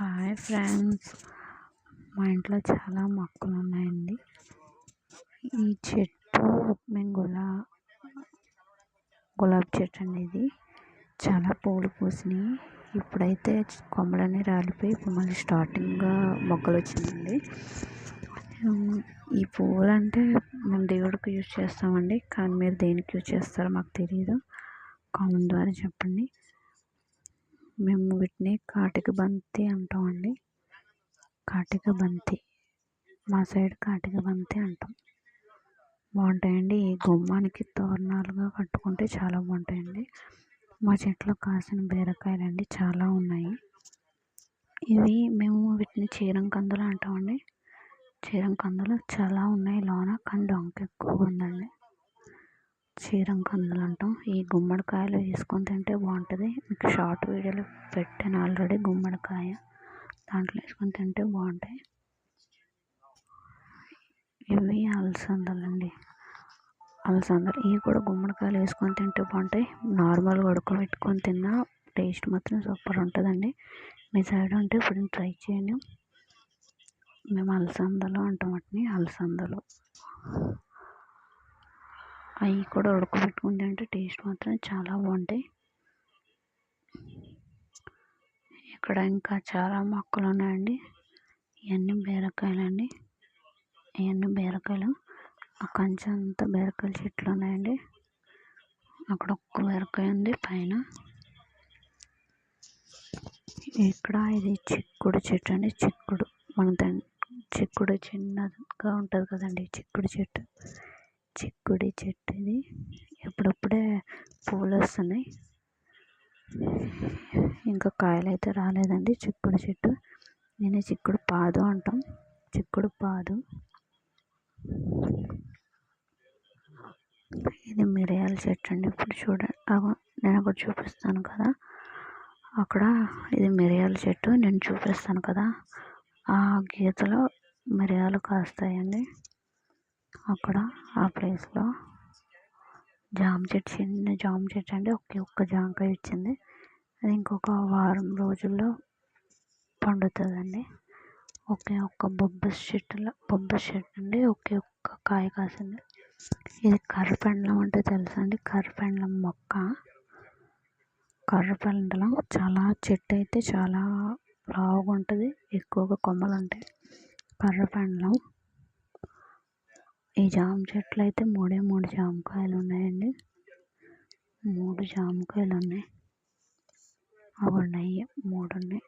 Hi friends, మా ఇంట్లో చాలా మొక్కలు ఉన్నాయండి. ఈ చెట్టు మేము గులాబీ చెట్టు అండి. ఇది చాలా పూలు పూసినాయి. ఇప్పుడైతే కొమ్మలన్నీ రాలిపోయి ఇప్పుడు మళ్ళీ స్టార్టింగ్గా మొక్కలు వచ్చినాయండి. ఈ పువ్వులు అంటే మేము దేవుడికి యూజ్ చేస్తామండి, కానీ మీరు దేనికి యూజ్ చేస్తారో మాకు తెలియదు. కామెంట్ ద్వారా చెప్పండి. మేము వీటిని కాటిక బంతి అంటామండి. కాటిక బంతి, మా సైడ్ కాటిక బంతి అంటాం. బాగుంటాయండి. ఈ గుమ్మానికి తోరణాలుగా కట్టుకుంటే చాలా బాగుంటాయండి. మా చెట్లో కాసిన బీరకాయలండి చాలా ఉన్నాయి. ఇవి మేము వీటిని చీరంకందులు అంటామండి. చీరంకందులు చాలా ఉన్నాయి లోన, కానీ డొంక ఎక్కువ ఉందండి. చీరంకందులు అంటాం. ఈ గుమ్మడికాయలు వేసుకొని తింటే బాగుంటుంది. మీకు షార్ట్ వీడియోలో పెట్టాను ఆల్రెడీ. గుమ్మడికాయ దాంట్లో వేసుకొని తింటే బాగుంటాయి. ఇవి అలసందలు అండి. అలసందలు ఇవి కూడా గుమ్మడికాయలు వేసుకొని తింటే బాగుంటాయి. నార్మల్గా ఉడకబెట్టుకొని తిన్నా టేస్ట్ మాత్రం సూపర్ ఉంటుందండి. మీ సైడ్ ఉంటే ఇప్పుడు ట్రై చేయండి. మేము అలసందలు అంటాం వాటిని. అలసందలు అవి కూడా ఉడకబెట్టుకుని తింటే టేస్ట్ మాత్రం చాలా బాగుంటాయి. ఇక్కడ ఇంకా చాలా మొక్కలు ఉన్నాయండి. ఇవన్నీ బీరకాయలు. ఆ కంచె అంతా బీరకాయల చెట్లు ఉన్నాయండి. అక్కడ ఒక్క బీరకాయ ఉంది పైన. ఇక్కడ ఇది చిక్కుడు చెట్టు అండి. చిక్కుడు చిక్కుడు చిన్నగా ఉంటుంది కదండి, చిక్కుడు చెట్టు ఇది. ఎప్పుడప్పుడే పూలు వస్తున్నాయి, ఇంకా కాయలు అయితే రాలేదండి. చిక్కుడు చెట్టు దీన్ని చిక్కుడు పాదు అంటాం. చిక్కుడు పాదు. ఇది మిరియాల చెట్టు అండి. ఇప్పుడు చూడండి, నేను ఒకటి చూపిస్తాను కదా, అక్కడ ఇది మిరియాల చెట్టు నేను చూపిస్తాను కదా, ఆ గీతలో మిరియాలు కాస్తాయండి. అక్కడ ఆ ప్లేస్లో జామ చెట్టు, చిన్న జామ చెట్టు అండి. ఒక్క జామకాయ ఇచ్చింది. అది ఇంకొక వారం రోజుల్లో పండుతుందండి. ఒక్క బొబ్బస్ చెట్టు అండి. ఒక్క కాయ కాసింది. ఇది కర్రపెండలం అంటే తెలుసా అండి? కర్రపెండలం మొక్క. కర్రపెండలం చాలా చెట్టు అయితే చాలా లావుగా ఉంటుంది, ఎక్కువగా కొమ్మలు ఉంటాయి. కర్రపెండలం. ఈ జామ చెట్లు అయితే మూడు జామకాయలు ఉన్నాయండి. 3 జామకాయలు ఉన్నాయి. అవి ఉన్నాయి, 3 ఉన్నాయి.